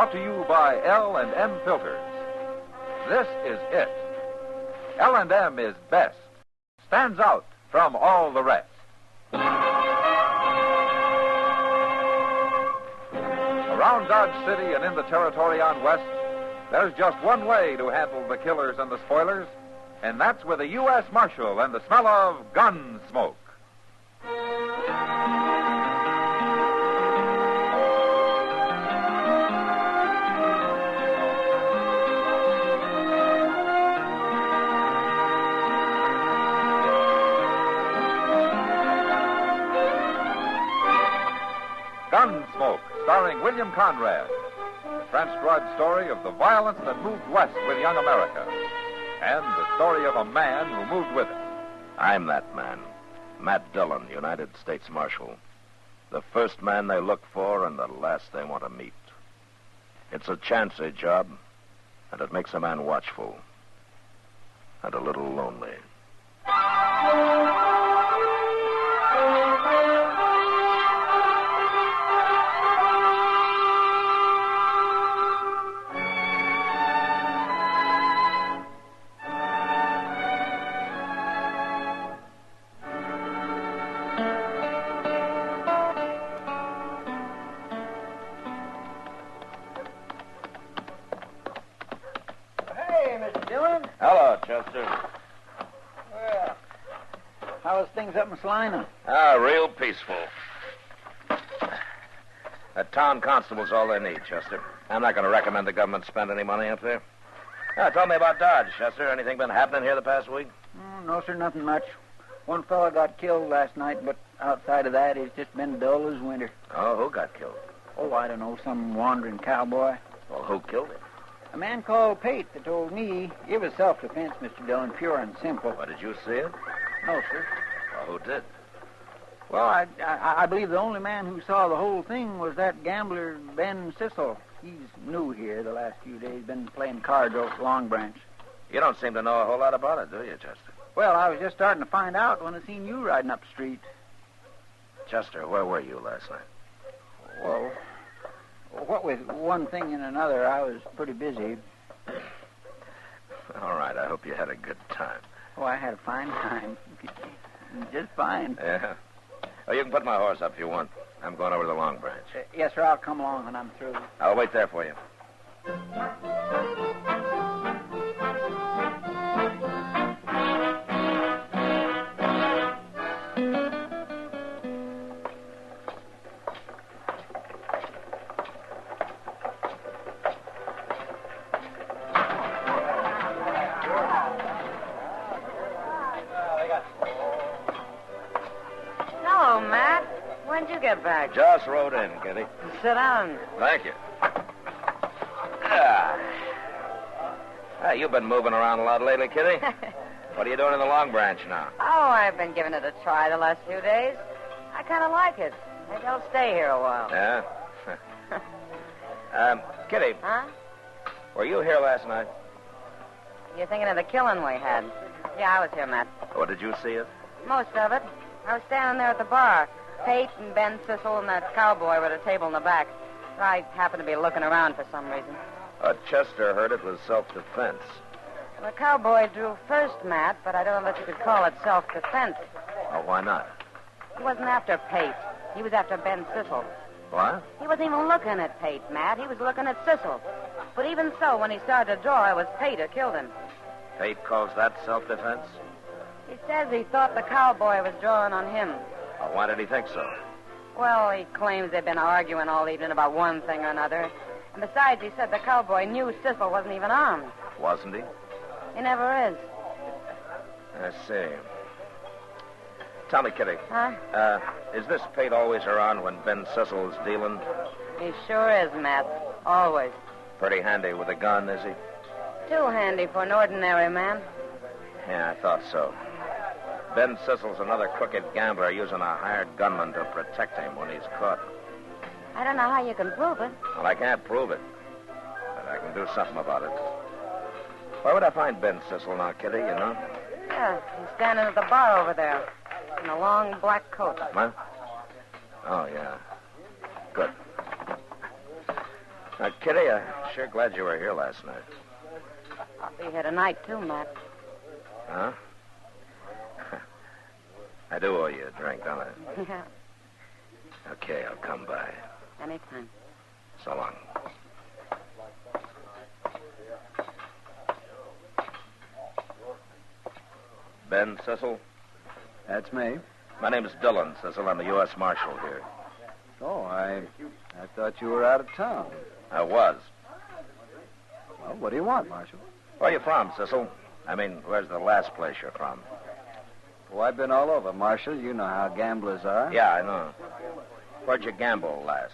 Brought to you by L&M Filters. This is it. L&M is best. Stands out from all the rest. Around Dodge City and in the territory on West, there's just one way to handle the killers and the spoilers, and that's with a U.S. Marshal and the smell of Gunsmoke. Gunsmoke, starring William Conrad. The French drug story of the violence that moved west with young America. And the story of a man who moved with it. I'm that man. Matt Dillon, United States Marshal. The first man they look for and the last they want to meet. It's a chancy job, and it makes a man watchful. And a little lonely. Hello, Chester. Well, how's things up in Salina? Real peaceful. That town constable's all they need, Chester. I'm not going to recommend the government spend any money up there. Tell me about Dodge, Chester. Anything been happening here the past week? No, sir, nothing much. One fellow got killed last night, but outside of that, it's just been dull as winter. Oh, who got killed? Oh, I don't know, some wandering cowboy. Well, who killed him? A man called Pate that told me it was self-defense, Mr. Dillon, pure and simple. Well, did you see it? No, sir. Well, who did? Well, I believe the only man who saw the whole thing was that gambler, Ben Sissel. He's new here the last few days, been playing cards over at Long Branch. You don't seem to know a whole lot about it, do you, Chester? Well, I was just starting to find out when I seen you riding up the street. Chester, where were you last night? Well, what with one thing and another, I was pretty busy. All right, I hope you had a good time. Oh, I had a fine time. Just fine. Yeah? Oh, you can put my horse up if you want. I'm going over to the Long Branch. Yes, sir, I'll come along when I'm through. I'll wait there for you. Hello, Matt. When'd you get back? Just rode in, Kitty. Sit down. Thank you. You've been moving around a lot lately, Kitty. What are you doing in the Long Branch now? Oh, I've been giving it a try the last few days. I kind of like it. Maybe I'll stay here a while. Yeah? Kitty. Huh? Were you here last night? You're thinking of the killing we had? Yeah, I was here, Matt. Or did you see it? Most of it. I was standing there at the bar. Pate and Ben Sissel and that cowboy were at a table in the back. I happened to be looking around for some reason. Chester heard it was self-defense. The cowboy drew first, Matt, but I don't know that you could call it self-defense. Oh, why not? He wasn't after Pate. He was after Ben Sissel. What? He wasn't even looking at Pate, Matt. He was looking at Sissel. But even so, when he started to draw, it was Pate who killed him. Pate calls that self-defense? He says he thought the cowboy was drawing on him. Oh, why did he think so? Well, he claims they've been arguing all evening about one thing or another. And besides, he said the cowboy knew Sissel wasn't even armed. Wasn't he? He never is. I see. Tell me, Kitty. Huh? Is this Pate always around when Ben Sissel's dealing? He sure is, Matt. Always. Pretty handy with a gun, is he? Too handy for an ordinary man. Yeah, I thought so. Ben Sissel's another crooked gambler using a hired gunman to protect him when he's caught. I don't know how you can prove it. Well, I can't prove it, but I can do something about it. Where would I find Ben Sissel now, Kitty, you know? Yeah, he's standing at the bar over there in a long black coat. What? Oh, yeah. Good. Kitty, I'm sure glad you were here last night. I'll be here tonight, too, Matt. Huh? I do owe you a drink, don't I? Yeah, Okay, I'll come by. anytime. So long. Ben Cecil? That's me. My name's Dillon, Cecil. I'm the U.S. Marshal here. Oh, I thought you were out of town. I was. Well, what do you want, Marshal? Where you from, Cecil? I mean, where's the last place you're from? Oh, I've been all over, Marshal. You know how gamblers are. Yeah, I know. Where'd you gamble last?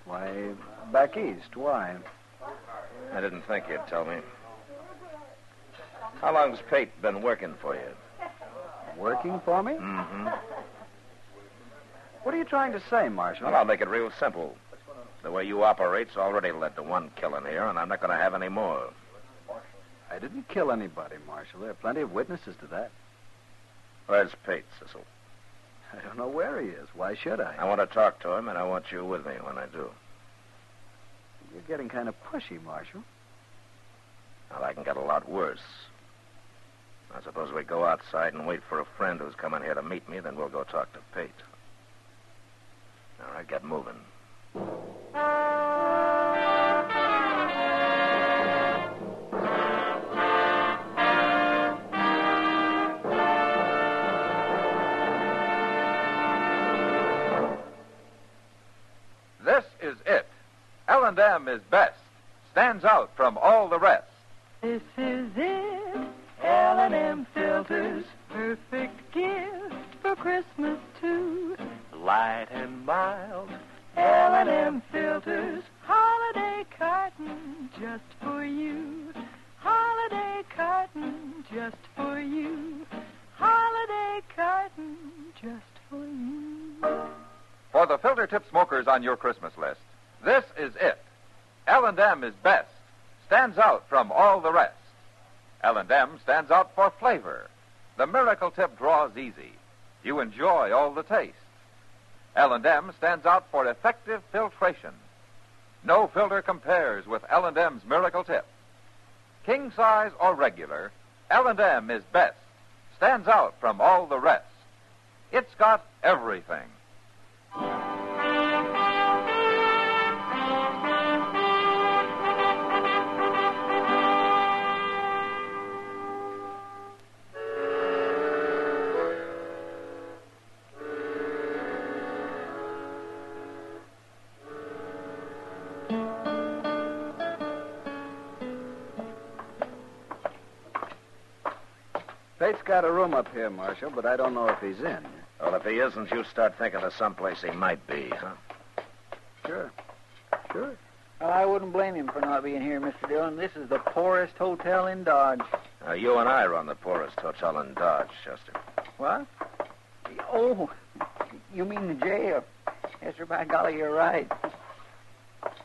Why, back east. Why? I didn't think you'd tell me. How long's Pate been working for you? Working for me? Mm-hmm. What are you trying to say, Marshal? Well, I'll make it real simple. The way you operate's already led to one killing here, and I'm not going to have any more. I didn't kill anybody, Marshal. There are plenty of witnesses to that. Where's Pate, Cecil? I don't know where he is. Why should I? I want to talk to him, and I want you with me when I do. You're getting kind of pushy, Marshal. Well, I can get a lot worse. I suppose we go outside and wait for a friend who's coming here to meet me, then we'll go talk to Pate. All right, get moving. This is it. L&M is best. Stands out from all the rest. This is it. L&M filters, perfect gift for Christmas too. Light and mild. L&M filters, holiday carton just for you. Holiday carton just for you. Holiday carton just for you. For the filter tip smokers on your Christmas list, this is it. L&M is best. Stands out from all the rest. L&M stands out for flavor. The miracle tip draws easy. You enjoy all the taste. L&M stands out for effective filtration. No filter compares with L&M's miracle tip. King size or regular, L&M is best. Stands out from all the rest. It's got everything. Pate's got a room up here, Marshal, but I don't know if he's in. Well, if he isn't, you start thinking of someplace he might be, huh? Sure. Well, I wouldn't blame him for not being here, Mr. Dillon. This is the poorest hotel in Dodge. Now, you and I run the poorest hotel in Dodge, Chester. What? Oh, you mean the jail? Yes, sir, by golly, you're right.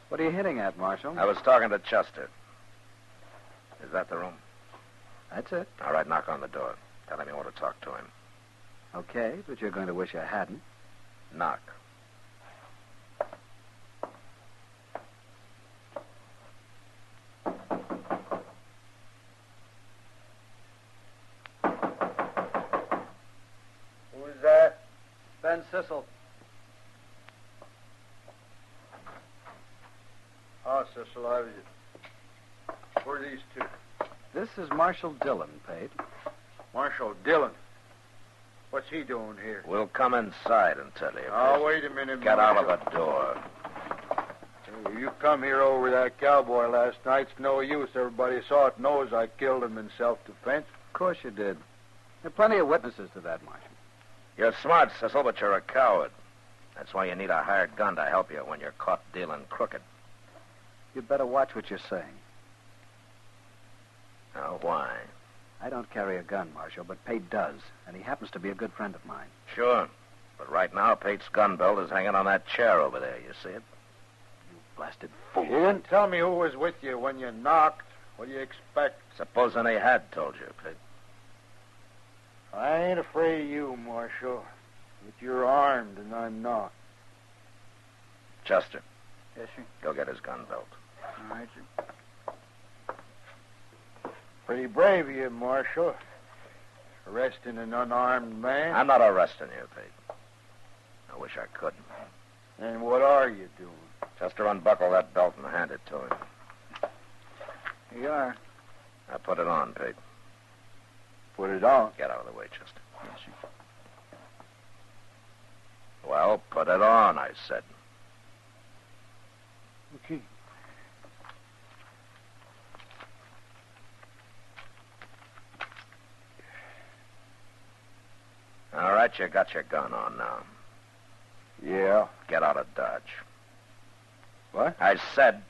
What are you hitting at, Marshal? I was talking to Chester. Is that the room? That's it. All right, knock on the door. Tell him you want to talk to him. Okay, but you're going to wish I hadn't. Knock. Who's that? Ben Cecil. Oh, Cecil, I was... Who are these two? This is Marshal Dillon, Pate. Marshal Dillon. What's he doing here? We'll come inside and tell you. Oh, wait a minute, Get out Marshal. of the door. Hey, you come here over that cowboy last night. It's no use. Everybody saw it, knows I killed him in self-defense. Of course you did. There are plenty of witnesses to that, Marshal. You're smart, Cecil, but you're a coward. That's why you need a hired gun to help you when you're caught dealing crooked. You'd better watch what you're saying. Now, why? I don't carry a gun, Marshal, but Pate does, and he happens to be a good friend of mine. Sure. But right now, Pate's gun belt is hanging on that chair over there. You see it? You blasted You fool. didn't tell me who was with you when you knocked. What do you expect? Supposing he had told you, Pete. I ain't afraid of you, Marshal. But you're armed and I'm not. Chester, Yes, sir. Go get his gun belt. All right, sir. Pretty brave of you, Marshal. Arresting an unarmed man. I'm not arresting you, Pete. I wish I could. And what are you doing? Just to unbuckle that belt and hand it to him. Here you are. Now put it on, Pete. Put it on. Get out of the way, Chester. Yes, sir. Well, put it on, I said. Okay. All right, you got your gun on now. Yeah. Get out of Dodge. What? I said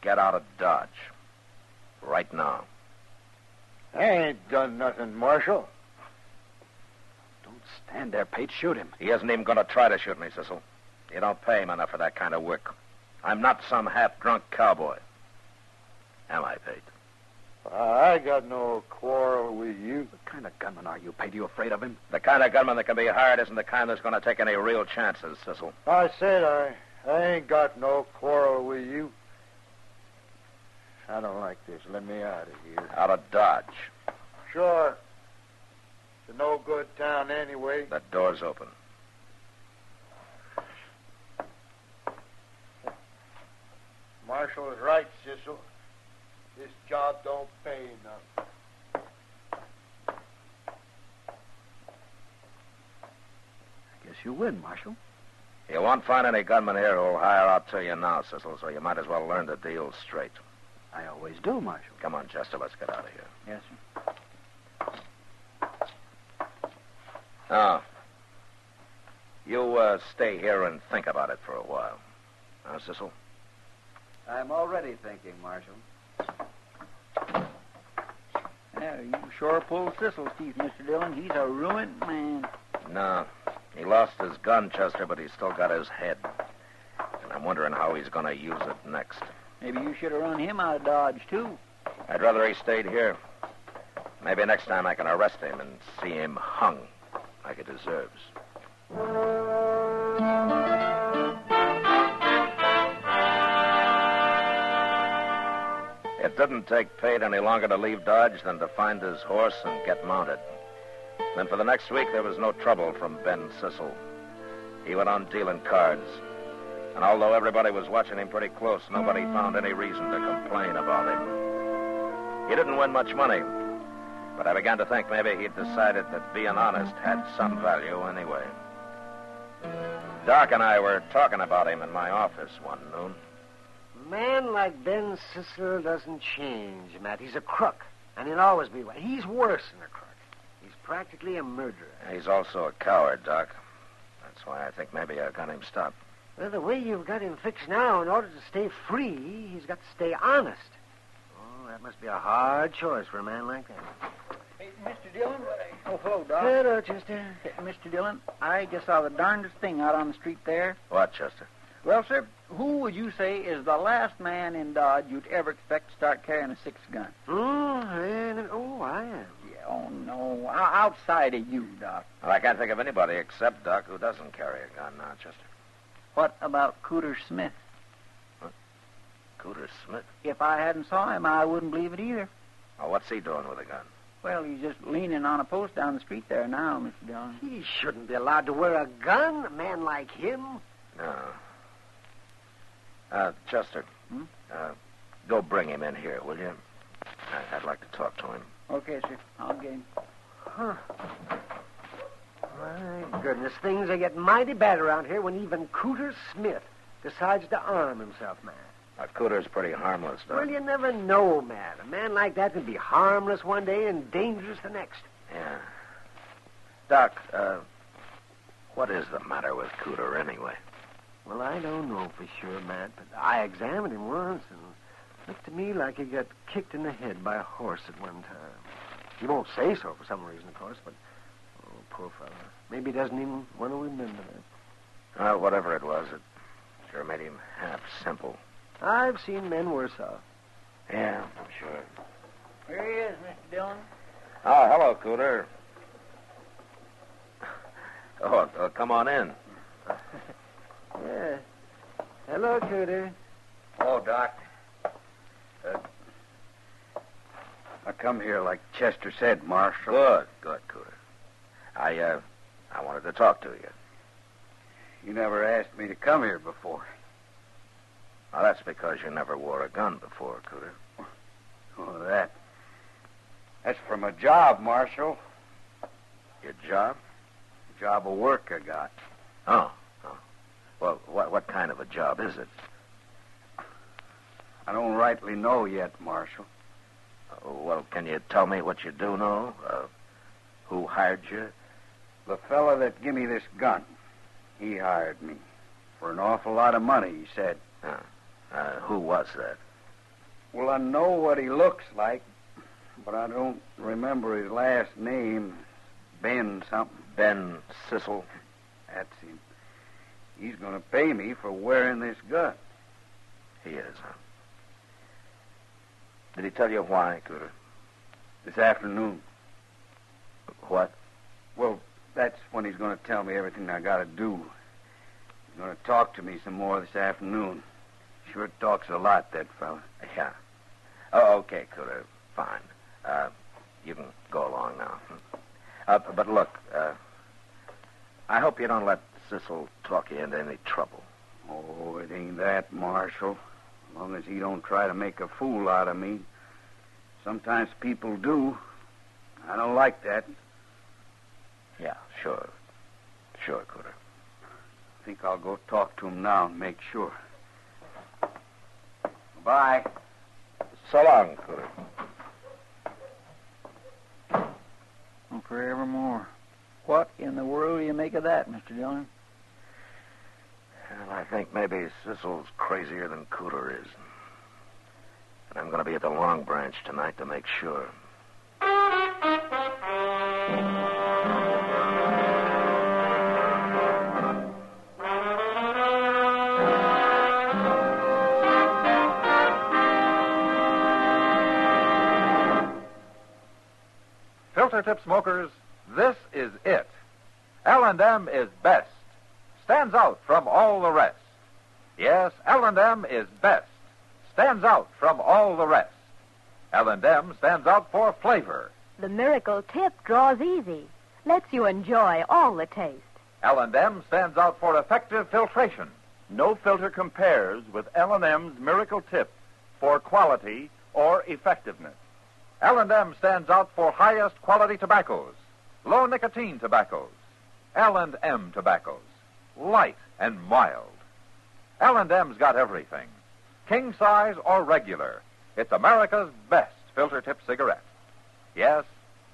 get out of Dodge. Right now. I ain't done nothing, Marshal. Don't stand there, Pete. Shoot him. He isn't even going to try to shoot me, Cecil. You don't pay him enough for that kind of work. I'm not some half-drunk cowboy. Am I, Pete? I got no quarrel with you. What kind of gunman are you, Pete? Are you afraid of him? The kind of gunman that can be hired isn't the kind that's going to take any real chances, Cecil. I said I ain't got no quarrel with you. I don't like this. Let me out of here. Out of Dodge. Sure. It's a no-good town anyway. That door's open. Marshal is right, Cecil. This job don't pay enough. I guess you win, Marshal. You won't find any gunmen here who'll hire out to you now, Cecil, so you might as well learn the deal straight. I always do, Marshal. Come on, Chester, let's get out of here. Yes, sir. Now, you stay here and think about it for a while. Now, Cecil? I'm already thinking, Marshal. Yeah, you sure pulled Sissel teeth, Mr. Dillon. He's a ruined man. No. He lost his gun, Chester, but he's still got his head. And I'm wondering how he's going to use it next. Maybe you should have run him out of Dodge, too. I'd rather he stayed here. Maybe next time I can arrest him and see him hung like he deserves. It didn't take Pate any longer to leave Dodge than to find his horse and get mounted. Then for the next week, there was no trouble from Ben Sissel. He went on dealing cards. And although everybody was watching him pretty close, nobody found any reason to complain about him. He didn't win much money, but I began to think maybe he'd decided that being honest had some value anyway. Doc and I were talking about him in my office one noon. A man like Ben Sissel doesn't change, Matt. He's a crook, and he'll always be one. He's worse than a crook. He's practically a murderer. He's also a coward, Doc. That's why I think maybe I got him stopped. Well, the way you've got him fixed now, in order to stay free, he's got to stay honest. Oh, that must be a hard choice for a man like that. Hey, Mr. Dillon? Oh, hello, Doc. Hello, Chester. Hey, Mr. Dillon, I just saw the darndest thing out on the street there. What, Chester? Well, sir, who would you say is the last man in Dodge you'd ever expect to start carrying a six-gun? I am. Yeah, oh, no. Outside of you, Doc. Well, I can't think of anybody except Doc who doesn't carry a gun now, Chester. What about Cooter Smith? What? Cooter Smith? If I hadn't saw him, I wouldn't believe it either. Oh, what's he doing with a gun? Well, he's just leaning on a post down the street there now, Mr. Dillon. He shouldn't be allowed to wear a gun, a man like him. No. Chester, Hmm? go bring him in here, will you? I'd like to talk to him. Okay, sir. I'll get him. Huh. My goodness, things are getting mighty bad around here when even Cooter Smith decides to arm himself, man. Cooter's pretty harmless, Doc. Well, you never know, man. A man like that can be harmless one day and dangerous the next. Yeah. Doc, what is the matter with Cooter anyway? Well, I don't know for sure, Matt, but I examined him once, and it looked to me like he got kicked in the head by a horse at one time. He won't say so for some reason, of course, but, oh, poor fellow. Maybe he doesn't even want to remember that. Well, whatever it was, it sure made him half simple. I've seen men worse off. Yeah, I'm sure. Here he is, Mr. Dillon. Oh, hello, Cooter. Oh, come on in. Yeah. Hello, Cooter. Hello, Doc. I come here like Chester said, Marshal. Good, Cooter. I wanted to talk to you. You never asked me to come here before. Well, that's because you never wore a gun before, Cooter. Oh, that's from a job, Marshal. Your job? Job of work I got. Oh. Well, what kind of a job is it? I don't rightly know yet, Marshal. Well, can you tell me what you do know? Who hired you? The fella that give me this gun, he hired me. For an awful lot of money, he said. Who was that? Well, I know what he looks like, but I don't remember his last name. Ben something. Ben Sissel? That's him. He's going to pay me for wearing this gun. He is, huh? Did he tell you why, Cooter? This afternoon. What? Well, that's when he's going to tell me everything I got to do. He's going to talk to me some more this afternoon. Sure talks a lot, that fella. Yeah. Oh, okay, Cooter. Fine. You can go along now. But look, I hope you don't let Sissel talk you into any trouble. Oh, it ain't that, Marshal. As long as he don't try to make a fool out of me. Sometimes people do. I don't like that. Yeah, sure. Sure, Cooter. I think I'll go talk to him now and make sure. Bye. So long, Cooter. Oh, forevermore. What in the world do you make of that, Mr. Dillon? Well, I think maybe Sissel's crazier than Cooter is. And I'm going to be at the Long Branch tonight to make sure. Filter tip smokers, this is it. L&M is best. Stands out from all the rest. Yes, L&M is best. Stands out from all the rest. L&M stands out for flavor. The miracle tip draws easy. Lets you enjoy all the taste. L&M stands out for effective filtration. No filter compares with L&M's Miracle Tip for quality or effectiveness. L&M stands out for highest quality tobaccos, low nicotine tobaccos, L&M tobaccos, light and mild. L&M's got everything, king size or regular. It's America's best filter tip cigarette. Yes,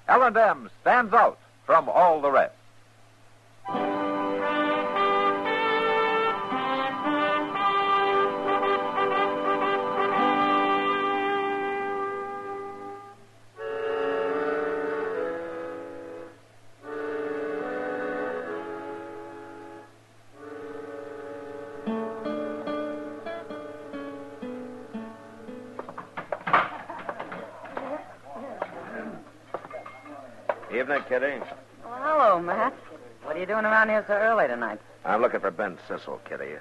L&M stands out from all the rest. Evening, Kitty. Well, hello, Matt. What are you doing around here so early tonight? I'm looking for Ben Sissel, Kitty.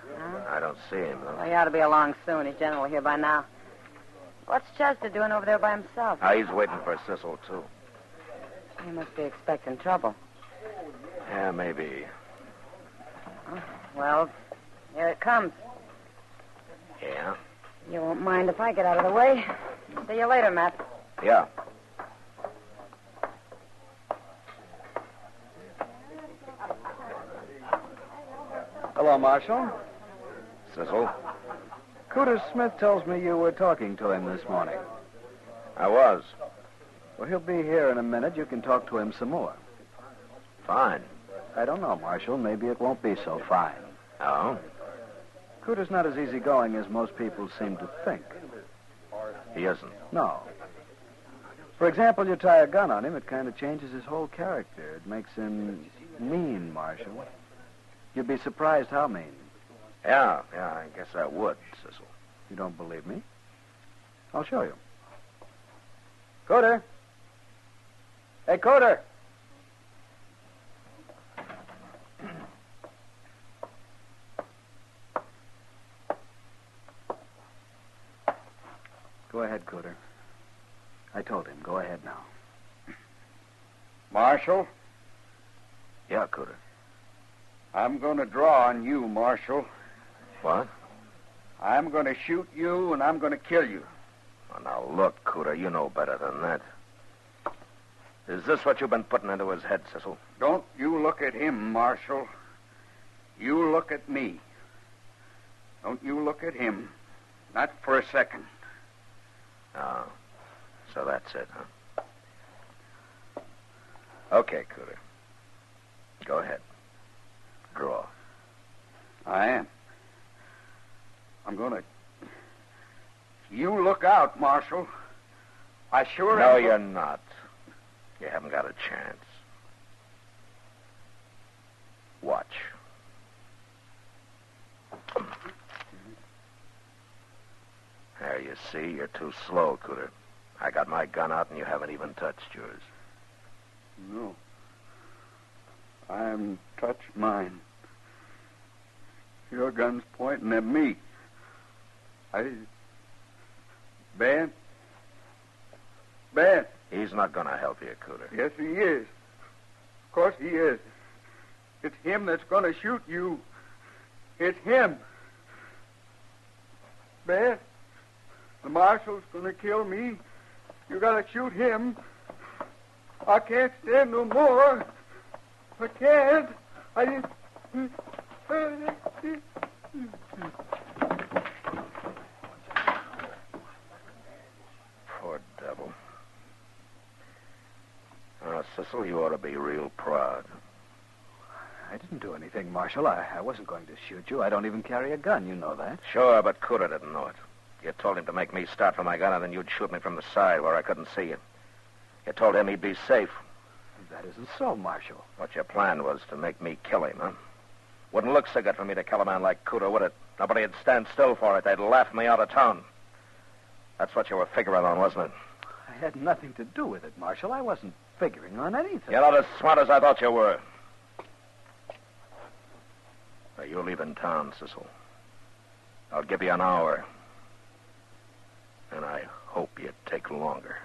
I don't see him, though. Well, he ought to be along soon. He's generally here by now. What's Chester doing over there by himself? He's waiting for Sissel, too. He must be expecting trouble. Yeah, maybe. Well, here it comes. Yeah? You won't mind if I get out of the way. See you later, Matt. Yeah. Hello, Marshal. Sissel? Cooter Smith tells me you were talking to him this morning. I was. Well, he'll be here in a minute. You can talk to him some more. Fine. I don't know, Marshal. Maybe it won't be so fine. Oh? Cooter's not as easygoing as most people seem to think. He isn't. No. For example, you tie a gun on him, it kind of changes his whole character. It makes him mean, Marshal. You'd be surprised how mean. Yeah, I guess I would, Sissel. You don't believe me? I'll show you. Cooter. Hey, Cooter. Marshal, Yeah, Cooter. I'm going to draw on you, Marshal. What? I'm going to shoot you, and I'm going to kill you. Oh, now, look, Cooter, you know better than that. Is this what you've been putting into his head, Cecil? Don't you look at him, Marshal. You look at me. Don't you look at him. Not for a second. Oh, so that's it, huh? Okay, Cooter. Go ahead. Draw. I am. I'm going to... You look out, Marshal. I sure No, am. you're not. You haven't got a chance. Watch. There, you see, you're too slow, Cooter. I got my gun out and you haven't even touched yours. No. I haven't touched mine. Your gun's pointing at me. Ben? Ben? He's not going to help you, Cooter. Yes, he is. Of course he is. It's him that's going to shoot you. It's him. Ben, the marshal's going to kill me. You got to shoot him. I can't stand no more. I can't. Poor devil. Cecil, you ought to be real proud. I didn't do anything, Marshal. I wasn't going to shoot you. I don't even carry a gun. You know that. Sure, but Cooter didn't know it. You told him to make me start for my gun, and then you'd shoot me from the side where I couldn't see you. You told him he'd be safe. That isn't so, Marshal. What your plan was to make me kill him, huh? Wouldn't look so good for me to kill a man like Cooter, would it? Nobody'd stand still for it. They'd laugh me out of town. That's what you were figuring on, wasn't it? I had nothing to do with it, Marshal. I wasn't figuring on anything. You're not as smart as I thought you were. Now, you're leaving town, Cecil. I'll give you an hour. And I hope you take longer.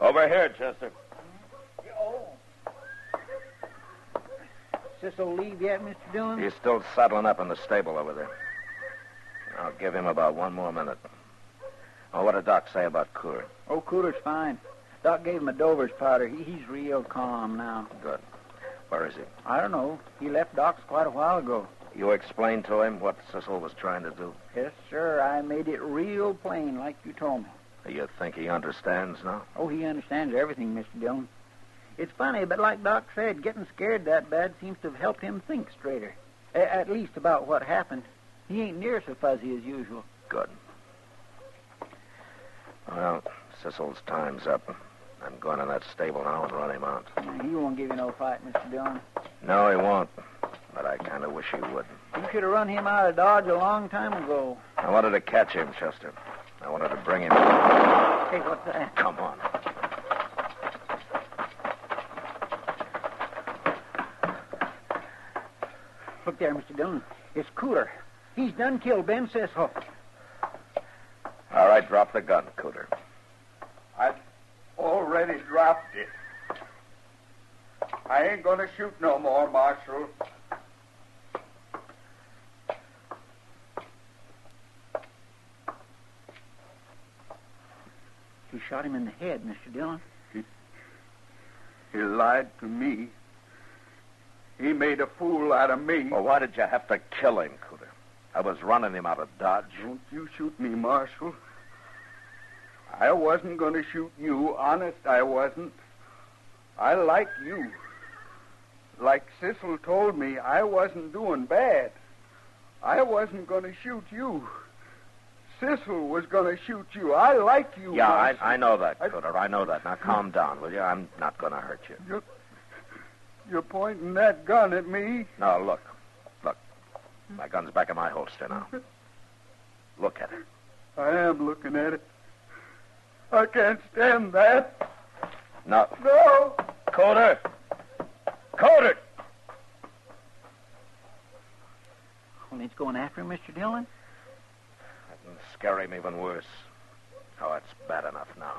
Over here, Chester. Cecil leave yet, Mr. Dillon? He's still saddling up in the stable over there. I'll give him about one more minute. Oh, what did Doc say about Cooter? Oh, Cooter's fine. Doc gave him a Dover's powder. He's real calm now. Good. Where is he? I don't know. He left Doc's quite a while ago. You explained to him what Cecil was trying to do? Yes, sir. I made it real plain, like you told me. You think he understands now? Oh, he understands everything, Mr. Dillon. It's funny, but like Doc said, getting scared that bad seems to have helped him think straighter. At least about what happened. He ain't near so fuzzy as usual. Good. Well, Cecil's time's up. I'm going to that stable now and run him out. He won't give you no fight, Mr. Dillon. No, he won't. But I kind of wish he would. You should have run him out of Dodge a long time ago. I wanted to catch him, Chester. I wanted to bring him. Hey, what's that? Come on. Look there, Mr. Dillon. It's Cooter. He's done killed Ben Cecil. All right, drop the gun, Cooter. I've already dropped it. I ain't going to shoot no more, Marshal. You shot him in the head, Mr. Dillon. He lied to me. He made a fool out of me. Well, why did you have to kill him, Cooter? I was running him out of Dodge. Don't you shoot me, Marshal. I wasn't going to shoot you. Honest, I wasn't. I like you. Like Cecil told me, I wasn't doing bad. I wasn't going to shoot you. Cecil was going to shoot you. I like you. Yeah, Marshal. I know that, Cooter. I know that. Now, calm down, will you? I'm not going to hurt you. You're pointing that gun at me? No, look. Look. My gun's back in my holster now. Look at it. I am looking at it. I can't stand that. No. No. Cooter! Cooter! Well, he's going after him, Mr. Dillon? That can scare him even worse. Oh, it's bad enough now.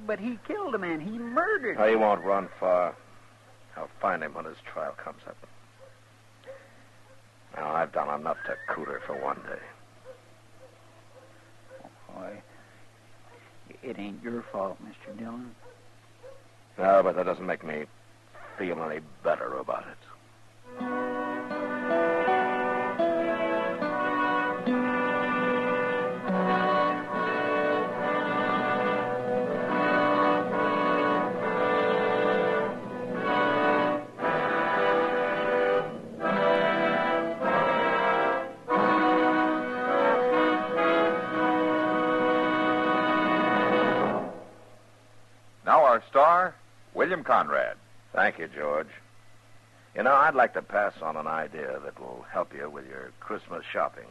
But he killed a man. He murdered him. Oh, he won't run far. I'll find him when his trial comes up. Now, I've done enough to Cooter for one day. Boy, it ain't your fault, Mr. Dillon. No, but that doesn't make me feel any better about it. Now our star, William Conrad. Thank you, George. You know, I'd like to pass on an idea that will help you with your Christmas shopping.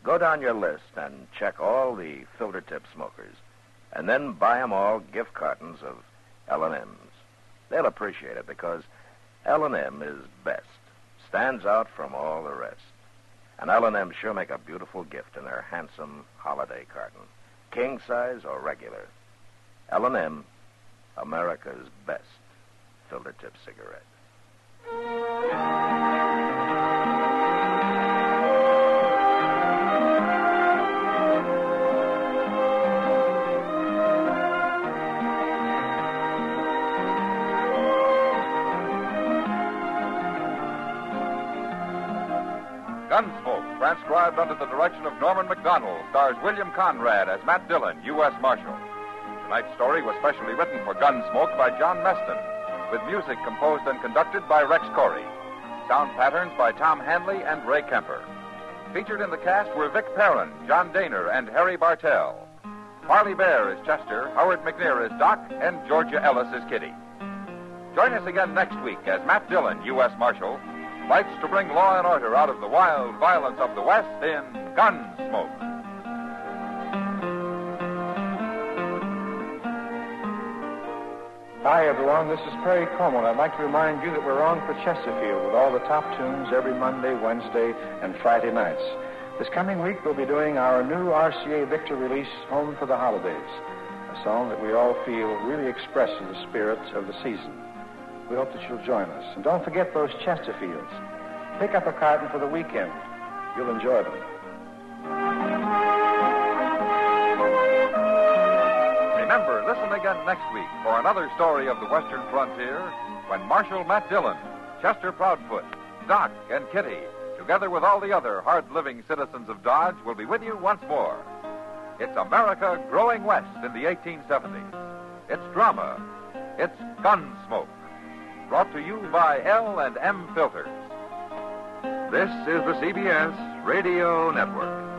Go down your list and check all the filter tip smokers, and then buy them all gift cartons of L&M's. They'll appreciate it because L&M is best, stands out from all the rest. And L&M sure make a beautiful gift in their handsome holiday carton, king size or regular. L&M, America's best filter tip cigarette. Gunsmoke, transcribed under the direction of Norman Macdonnell, stars William Conrad as Matt Dillon, U.S. Marshal. Tonight's story was specially written for Gunsmoke by John Meston, with music composed and conducted by Rex Corey. Sound patterns by Tom Hanley and Ray Kemper. Featured in the cast were Vic Perrin, John Dehner, and Harry Bartell. Marley Bear is Chester, Howard McNear is Doc, and Georgia Ellis is Kitty. Join us again next week as Matt Dillon, U.S. Marshal, fights to bring law and order out of the wild violence of the West in Gunsmoke. Hi, everyone. This is Perry Como. I'd like to remind you that we're on for Chesterfield with all the top tunes every Monday, Wednesday, and Friday nights. This coming week, we'll be doing our new RCA Victor release, Home for the Holidays, a song that we all feel really expresses the spirit of the season. We hope that you'll join us. And don't forget those Chesterfields. Pick up a carton for the weekend. You'll enjoy them. Remember, listen again next week for another story of the Western frontier when Marshal Matt Dillon, Chester Proudfoot, Doc, and Kitty, together with all the other hard-living citizens of Dodge, will be with you once more. It's America growing west in the 1870s. It's drama. It's Gunsmoke. Brought to you by L&M Filters. This is the CBS Radio Network.